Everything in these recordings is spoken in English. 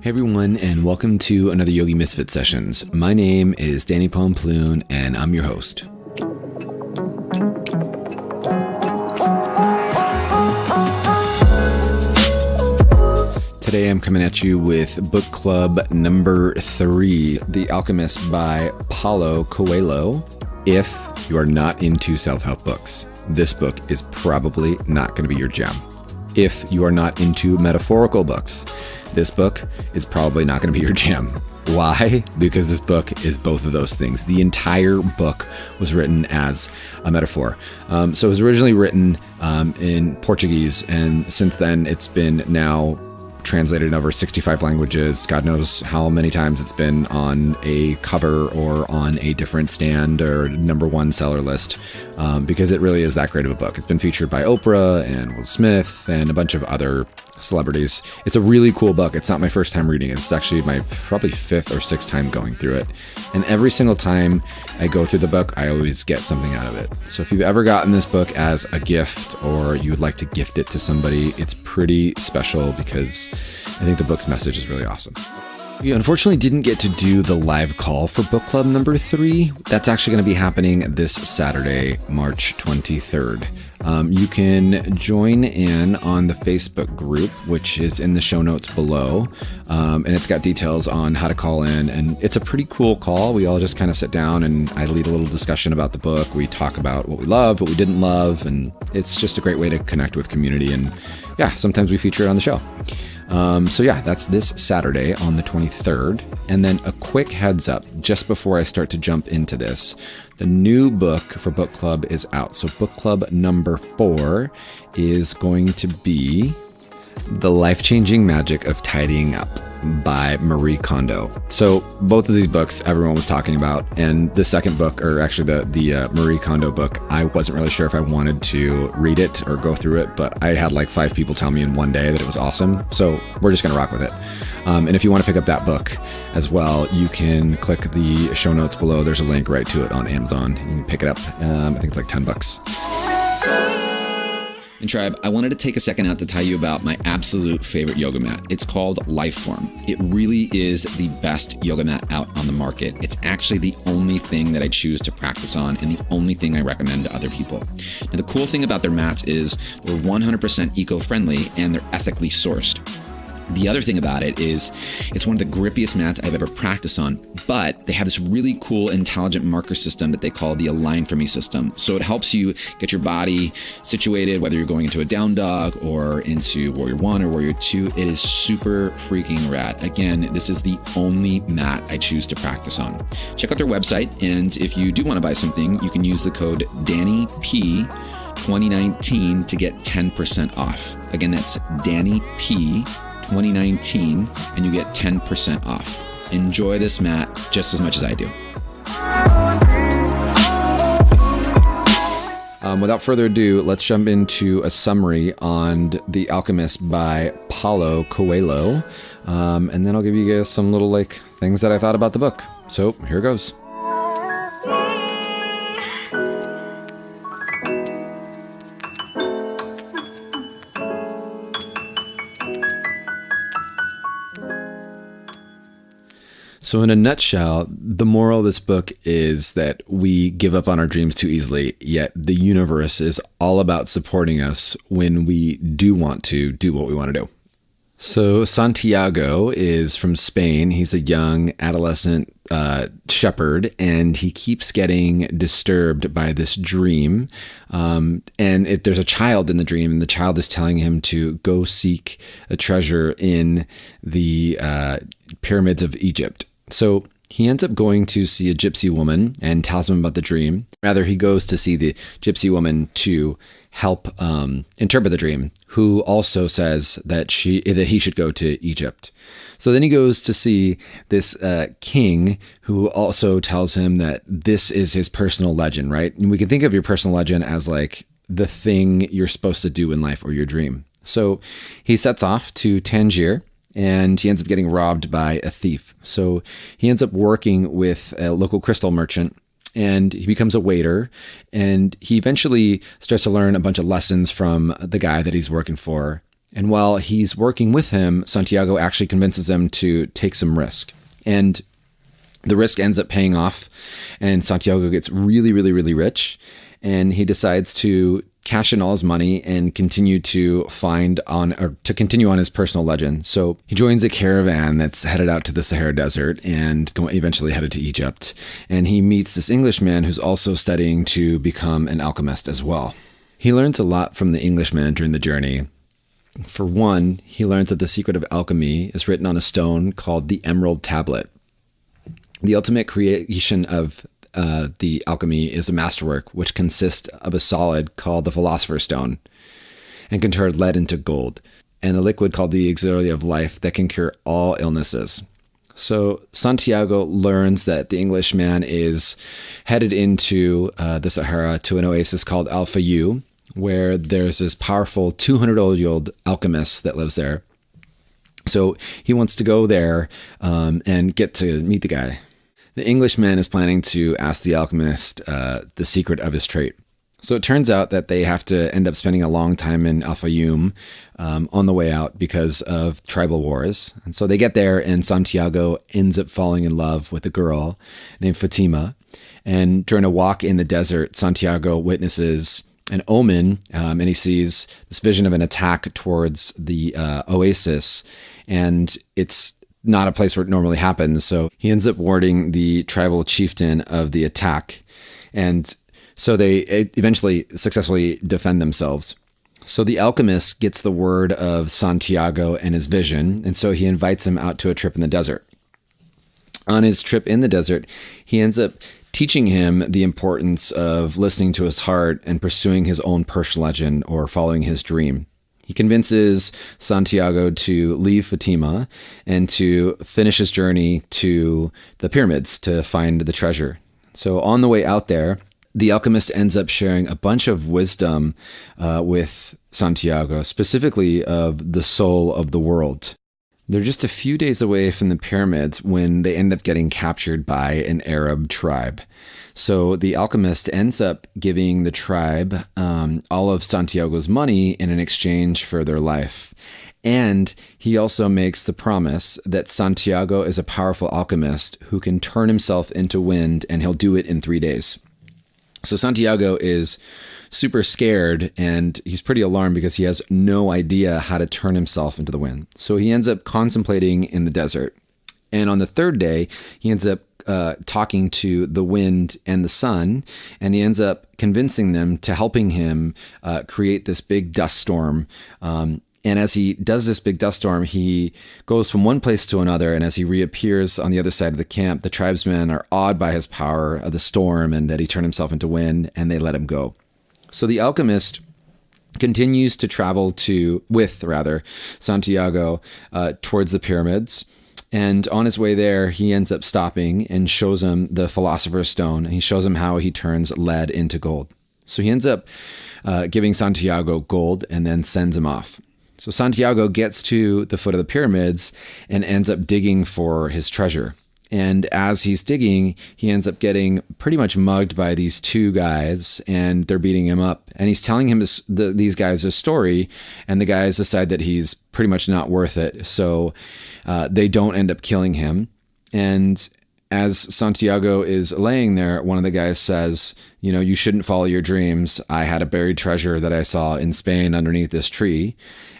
Hey everyone, and welcome to another Yogi Misfit Sessions. My name is Danny Pomploon, and I'm your host. Today I'm coming at you with book club number 3, The Alchemist by Paulo Coelho. If you are not into self-help books, this book is probably not going to be your gem. If you are not into metaphorical books, this book is probably not going to be your jam. Why? Because this book is both of those things. The entire book was written as a metaphor. So it was originally written in Portuguese, and since then it's been now translated in over 65 languages. God knows how many times it's been on a cover or on a different stand or #1 seller list, because it really is that great of a book. It's been featured by Oprah and Will Smith and a bunch of other celebrities. It's a really cool book. It's not my first time reading it. It's actually my probably 5th or 6th time going through it. And every single time I go through the book, I always get something out of it. So if you've ever gotten this book as a gift or you would like to gift it to somebody, it's pretty special because I think the book's message is really awesome. We unfortunately didn't get to do the live call for book club number 3. That's actually going to be happening this Saturday, March 23rd. You can join in on the Facebook group, which is in the show notes below, and it's got details on how to call in, and it's a pretty cool call. We all just kind of sit down and I lead a little discussion about the book. We talk about what we loved, what we didn't love, and it's just a great way to connect with community, and yeah, sometimes we feature it on the show. So yeah, that's this Saturday on the 23rd. And then a quick heads up, just before I start to jump into this, the new book for book club is out. So book club number 4 is going to be The Life-Changing Magic of Tidying Up by Marie Kondo. So both of these books everyone was talking about, and the second book, or actually the Marie Kondo book, I wasn't really sure if I wanted to read it or go through it, but I had like 5 people tell me in one day that it was awesome, so we're just gonna rock with it. And if you want to pick up that book as well, you can click the show notes below. There's a link right to it on Amazon. You can pick it up. I think it's like $10. And Tribe, I wanted to take a second out to tell you about my absolute favorite yoga mat. It's called Lifeform. It really is the best yoga mat out on the market. It's actually the only thing that I choose to practice on and the only thing I recommend to other people. Now, the cool thing about their mats is they're 100% eco-friendly and they're ethically sourced. The other thing about it is it's one of the grippiest mats I've ever practiced on, but they have this really cool intelligent marker system that they call the Align For Me system. So it helps you get your body situated, whether you're going into a down dog or into Warrior 1 or Warrior 2. It is super freaking rad. Again, this is the only mat I choose to practice on. Check out their website, and if you do want to buy something, you can use the code DannyP2019 to get 10% off. Again, that's DannyP2019, and you get 10% off. Enjoy this mat just as much as I do. Without further ado, let's jump into a summary on The Alchemist by Paulo Coelho, and then I'll give you guys some little things that I thought about the book. So here goes. So in a nutshell, the moral of this book is that we give up on our dreams too easily, yet the universe is all about supporting us when we do want to do what we want to do. So Santiago is from Spain. He's a young adolescent shepherd, and he keeps getting disturbed by this dream. There's a child in the dream, and the child is telling him to go seek a treasure in the pyramids of Egypt. So he ends up going to see a gypsy woman and tells him about the dream. Rather, he goes to see the gypsy woman to help interpret the dream, who also says that he should go to Egypt. So then he goes to see this king, who also tells him that this is his personal legend, right? And we can think of your personal legend as like the thing you're supposed to do in life or your dream. So he sets off to Tangier, and he ends up getting robbed by a thief. So he ends up working with a local crystal merchant, and he becomes a waiter, and he eventually starts to learn a bunch of lessons from the guy that he's working for. And while he's working with him, Santiago actually convinces him to take some risk. And the risk ends up paying off, and Santiago gets really, really, really rich. And he decides to cash in all his money and continue to continue on his personal legend. So he joins a caravan that's headed out to the Sahara Desert and eventually headed to Egypt. And he meets this Englishman who's also studying to become an alchemist as well. He learns a lot from the Englishman during the journey. For one, he learns that the secret of alchemy is written on a stone called the Emerald Tablet. The ultimate creation of the alchemy is a masterwork which consists of a solid called the Philosopher's Stone and can turn lead into gold, and a liquid called the Elixir of Life that can cure all illnesses. So Santiago learns that the Englishman is headed into the Sahara to an oasis called Al Fayoum, where there's this powerful 200-year-old alchemist that lives there. So he wants to go there and get to meet the guy. The Englishman is planning to ask the alchemist the secret of his trait. So it turns out that they have to end up spending a long time in Al Fayoum on the way out because of tribal wars. And so they get there, and Santiago ends up falling in love with a girl named Fatima. And during a walk in the desert, Santiago witnesses an omen, and he sees this vision of an attack towards the oasis. And it's not a place where it normally happens. So he ends up warding the tribal chieftain of the attack. And so they eventually successfully defend themselves. So the alchemist gets the word of Santiago and his vision. And so he invites him out to a trip in the desert. On his trip in the desert, he ends up teaching him the importance of listening to his heart and pursuing his own personal legend or following his dream. He convinces Santiago to leave Fatima and to finish his journey to the pyramids to find the treasure. So on the way out there, the alchemist ends up sharing a bunch of wisdom with Santiago, specifically of the soul of the world. They're just a few days away from the pyramids when they end up getting captured by an Arab tribe. So the alchemist ends up giving the tribe all of Santiago's money in an exchange for their life. And he also makes the promise that Santiago is a powerful alchemist who can turn himself into wind, and he'll do it in 3 days. So Santiago is super scared, and he's pretty alarmed because he has no idea how to turn himself into the wind. So he ends up contemplating in the desert. And on the third day, he ends up talking to the wind and the sun, and he ends up convincing them to helping him create this big dust storm. And as he does this big dust storm, he goes from one place to another. And as he reappears on the other side of the camp, the tribesmen are awed by his power of the storm and that he turned himself into wind, and they let him go. So the alchemist continues to travel with Santiago towards the pyramids. And on his way there, he ends up stopping and shows him the Philosopher's Stone. And he shows him how he turns lead into gold. So he ends up giving Santiago gold and then sends him off. So Santiago gets to the foot of the pyramids and ends up digging for his treasure. And as he's digging, he ends up getting pretty much mugged by these two guys, and they're beating him up. And he's telling him these guys a story, and the guys decide that he's pretty much not worth it. So they don't end up killing him. And as Santiago is laying there, one of the guys says, you shouldn't follow your dreams. I had a buried treasure that I saw in Spain underneath this tree.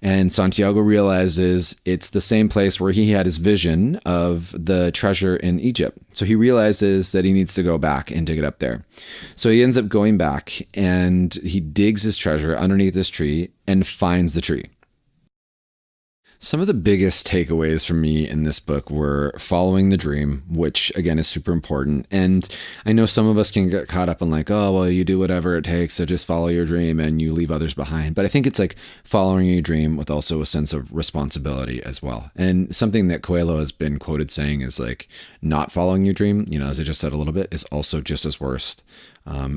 And Santiago realizes it's the same place where he had his vision of the treasure in Egypt. So he realizes that he needs to go back and dig it up there. So he ends up going back, and he digs his treasure underneath this tree and finds the tree. Some of the biggest takeaways for me in this book were following the dream, which again is super important. And I know some of us can get caught up in you do whatever it takes to just follow your dream and you leave others behind. But I think it's like following your dream with also a sense of responsibility as well. And something that Coelho has been quoted saying is like not following your dream, as I just said a little bit, is also just as worst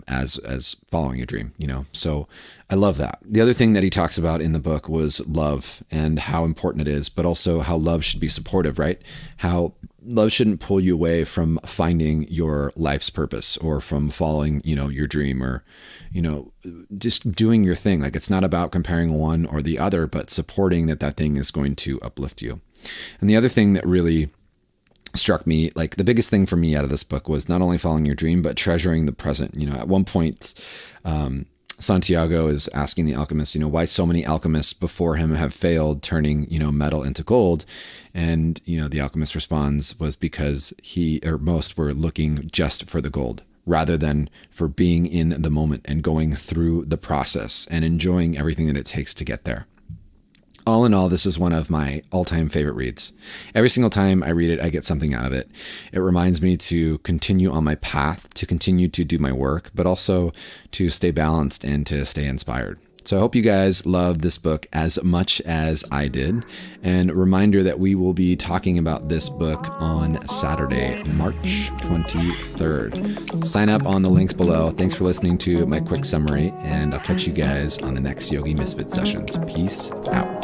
as following your dream, So I love that. The other thing that he talks about in the book was love and how important it is, but also how love should be supportive, right? How love shouldn't pull you away from finding your life's purpose or from following, your dream or, just doing your thing. Like, it's not about comparing one or the other, but supporting that thing is going to uplift you. And the other thing that really struck me, like the biggest thing for me out of this book, was not only following your dream, but treasuring the present. At one point, Santiago is asking the alchemist, why so many alchemists before him have failed turning, metal into gold. And, the alchemist responds was because most were looking just for the gold rather than for being in the moment and going through the process and enjoying everything that it takes to get there. All in all, this is one of my all-time favorite reads. Every single time I read it, I get something out of it. It reminds me to continue on my path, to continue to do my work, but also to stay balanced and to stay inspired. So I hope you guys love this book as much as I did. And a reminder that we will be talking about this book on Saturday, March 23rd. Sign up on the links below. Thanks for listening to my quick summary, and I'll catch you guys on the next Yogi Misfit sessions. Peace out.